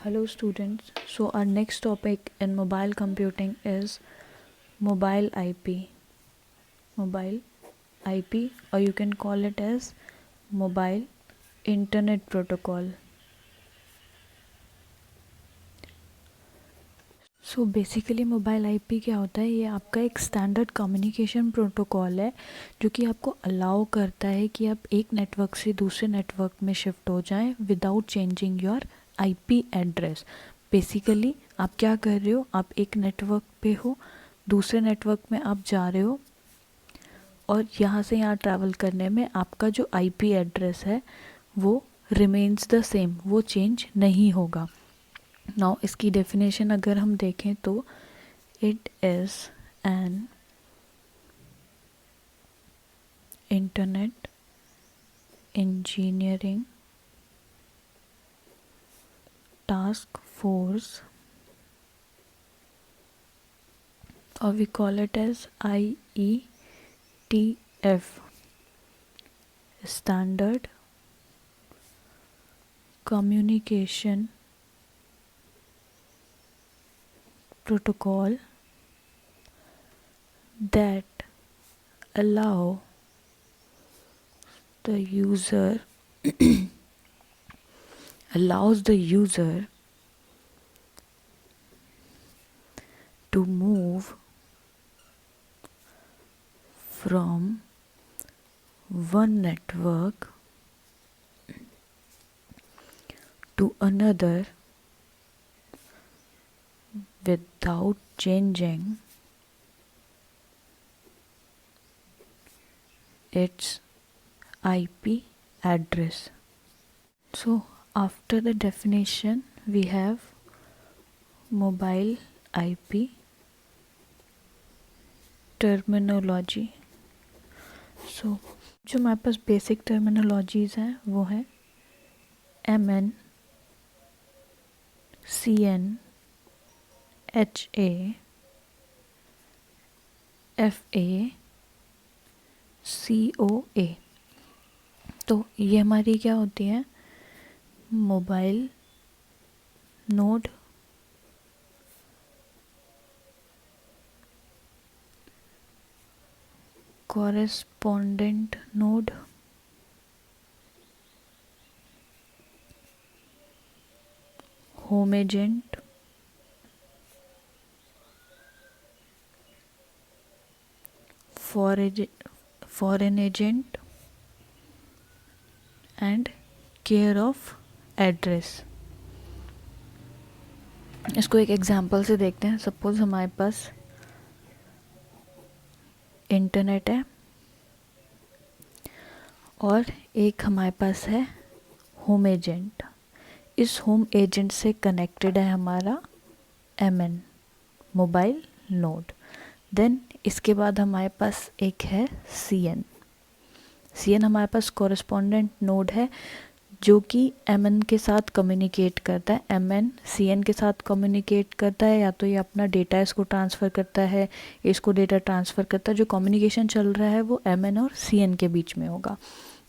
Hello students, so our next topic in mobile computing is mobile IP. Mobile IP, or you can call it as mobile internet protocol. So basically mobile IP क्या होता है, ये आपका एक standard communication protocol है जो कि आपको अलाउ करता है कि आप एक नेटवर्क से दूसरे नेटवर्क में शिफ्ट हो जाएं without changing your IP address. Basically आप क्या कर रहे हो, आप एक नेटवर्क पे हो, दूसरे नेटवर्क में आप जा रहे हो और यहाँ से यहाँ ट्रैवल करने में आपका जो आईपी एड्रेस है वो रिमेन्स द सेम, वो चेंज नहीं होगा। नाउ इसकी डेफिनेशन अगर हम देखें तो it is an internet engineering task force, or we call it as IETF, Standard Communication Protocol, that allow the user allows the user to move from one network to another without changing its IP address. So after the definition we have mobile IP terminology. So जो हमारे पास basic terminologies हैं वो हैं MN, CN, HA, FA, COA। तो ये हमारी क्या होती है, mobile node, correspondent node, home agent, foreign agent and care of address. इसको एक एग्जांपल से देखते हैं। सपोज हमारे पास इंटरनेट है और एक हमारे पास है होम एजेंट। इस होम एजेंट से कनेक्टेड है हमारा MN मोबाइल नोड। देन इसके बाद हमारे पास एक है CN हमारे पास कॉरेस्पॉन्डेंट नोड है जो कि MN के साथ कम्युनिकेट करता है। MN CN के साथ कम्युनिकेट करता है, या तो ये अपना डेटा इसको ट्रांसफ़र करता है, इसको डेटा ट्रांसफ़र करता है। जो कम्युनिकेशन चल रहा है वो MN और CN के बीच में होगा।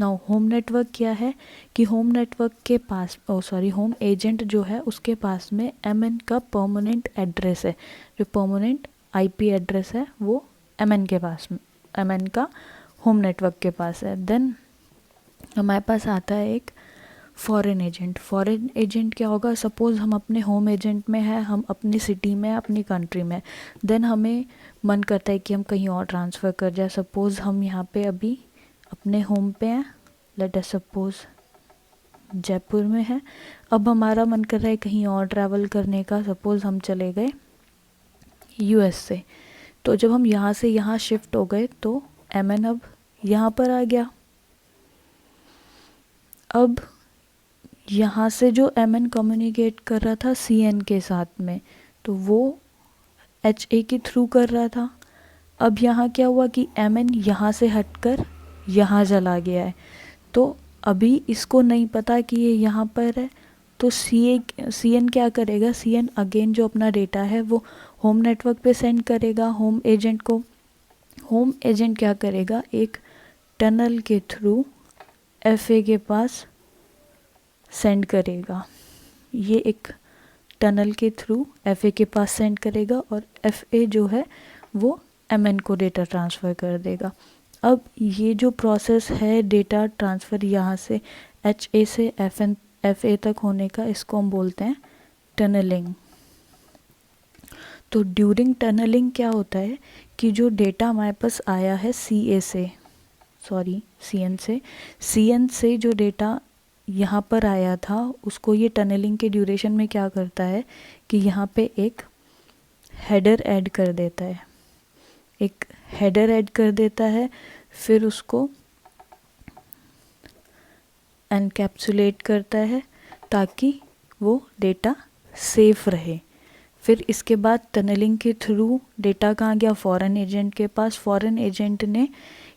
नाउ होम नेटवर्क क्या है कि होम नेटवर्क के पास होम एजेंट जो है उसके पास में MN का परमानेंट एड्रेस है। जो परमानेंट IP एड्रेस है वो MN के पास में, MN का होम नेटवर्क के पास है। देन हमारे पास आता है एक फॉरेन एजेंट। फॉरेन एजेंट क्या होगा, सपोज़ हम अपने होम एजेंट में है, हम अपनी सिटी में, अपनी कंट्री में, देन हमें मन करता है कि हम कहीं और ट्रांसफ़र कर जाए। सपोज़ हम यहाँ पे अभी अपने होम पे हैं, लेट अस सपोज़ जयपुर में है। अब हमारा मन कर रहा है कहीं और ट्रैवल करने का। सपोज़ हम चले गए US से, तो जब हम यहाँ से यहाँ शिफ्ट हो गए तो MN अब यहाँ पर आ गया। अब यहाँ से जो MN कम्युनिकेट कर रहा था CN के साथ में, तो वो HA के थ्रू कर रहा था। अब यहाँ क्या हुआ कि MN यहाँ से हटकर यहाँ चला गया है, तो अभी इसको नहीं पता कि ये यहाँ पर है। तो CN क्या करेगा, CN अगेन जो अपना डेटा है वो होम नेटवर्क पे सेंड करेगा होम एजेंट को। होम एजेंट क्या करेगा, एक टनल के थ्रू FA के पास सेंड करेगा। ये एक टनल के थ्रू FA के पास सेंड करेगा और FA जो है वो MN को डेटा ट्रांसफ़र कर देगा। अब ये जो प्रोसेस है डेटा ट्रांसफ़र यहाँ से HA से FA तक होने का, इसको हम बोलते हैं टनलिंग। तो ड्यूरिंग टनलिंग क्या होता है कि जो डेटा हमारे पास आया है CN से जो डेटा यहाँ पर आया था उसको ये टनलिंग के ड्यूरेशन में क्या करता है कि यहाँ पे एक हेडर ऐड कर देता है, फिर उसको एनकैप्सुलेट करता है ताकि वो डेटा सेफ रहे। फिर इसके बाद टनलिंग के थ्रू डेटा कहाँ गया, फॉरेन एजेंट के पास। फॉरेन एजेंट ने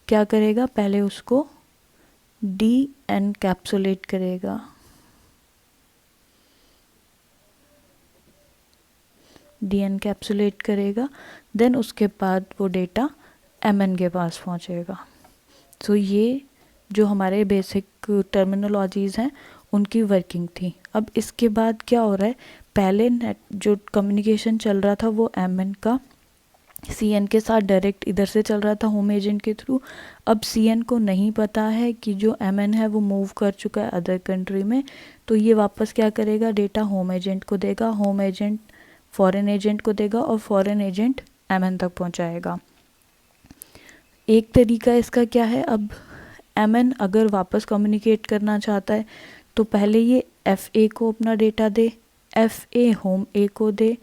क्या करेगा, पहले उसको डी एनकैप्सुलेट करेगा, देन उसके बाद वो डेटा MN के पास पहुंचेगा। तो ये जो हमारे बेसिक टर्मिनोलॉजीज़ हैं उनकी वर्किंग थी। अब इसके बाद क्या हो रहा है, पहले नेट जो कम्युनिकेशन चल रहा था वो MN का CN के साथ डायरेक्ट इधर से चल रहा था होम एजेंट के थ्रू। अब CN को नहीं पता है कि जो MN है वो मूव कर चुका है अदर कंट्री में, तो ये वापस क्या करेगा, डेटा होम एजेंट को देगा, होम एजेंट फॉरेन एजेंट को देगा और फॉरेन एजेंट MN तक पहुंचाएगा। एक तरीका इसका क्या है, अब MN अगर वापस कम्युनिकेट करना चाहता है तो पहले ये FA को अपना data they, FA home A को दे,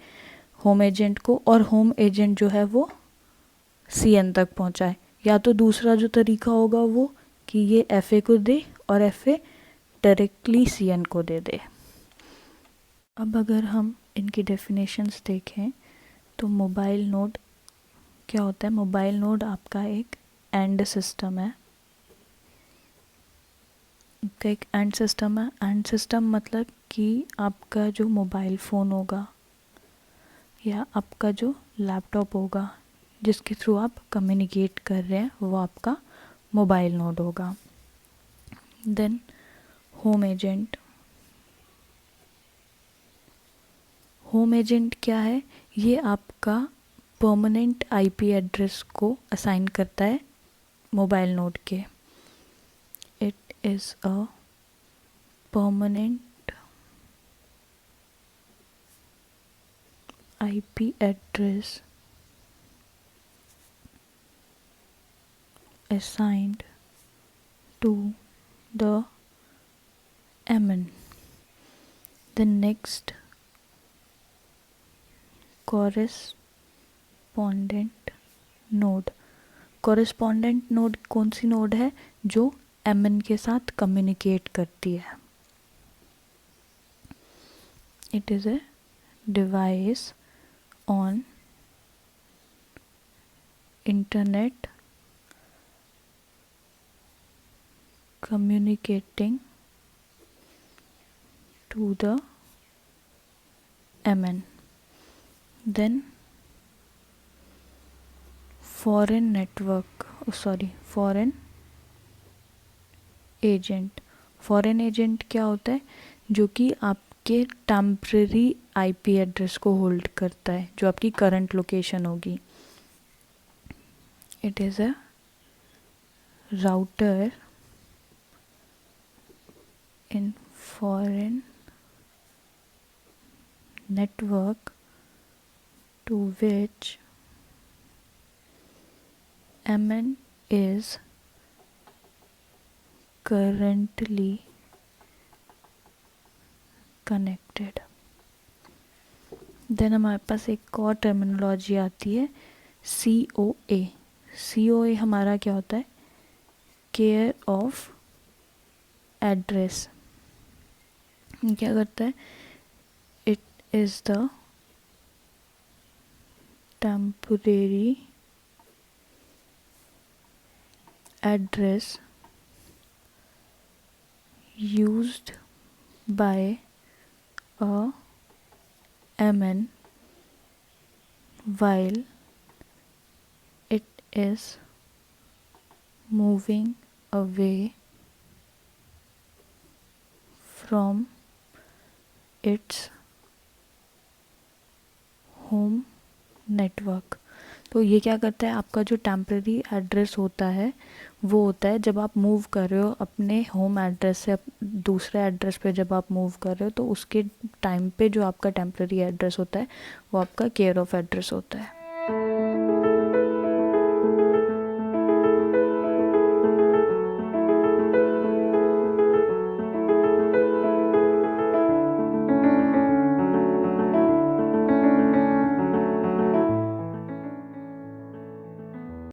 होम एजेंट को, और होम एजेंट जो है वो CN तक पहुंचाए। या तो दूसरा जो तरीका होगा वो कि ये FA को दे और FA डायरेक्टली CN को दे दे। अब अगर हम इनकी डेफिनेशंस देखें तो मोबाइल नोड क्या होता है, मोबाइल नोड आपका एक एंड सिस्टम है। एंड सिस्टम मतलब कि आपका जो मोबाइल फ़ोन होगा या आपका जो लैपटॉप होगा जिसके थ्रू आप कम्युनिकेट कर रहे हैं वो आपका मोबाइल नोड होगा। देन होम एजेंट क्या है, ये आपका परमानेंट IP एड्रेस को असाइन करता है मोबाइल नोड के। It is a permanent IP address assigned to the MN. The next correspondent node कौन सी नोड है, जो MN के साथ कम्युनिकेट करती है। It is a device on internet communicating to the MN. Then foreign agent क्या होता है, जो कि आपके टेम्परेरी IP एड्रेस को होल्ड करता है, जो आपकी करंट लोकेशन होगी। It is a router in foreign network to which MN is currently connected. Then हमारे पास एक और टर्मिनोलॉजी आती है COA हमारा क्या होता है, केयर ऑफ एड्रेस। क्या करता है, it is the temporary address used by a MN while it is moving away from its home network. तो ये क्या करता है, आपका जो टेम्परेरी एड्रेस होता है वो होता है जब आप मूव कर रहे हो अपने होम एड्रेस से दूसरे एड्रेस पे, जब आप मूव कर रहे हो तो उसके टाइम पे जो आपका टेम्परेरी एड्रेस होता है वो आपका केयर ऑफ़ एड्रेस होता है।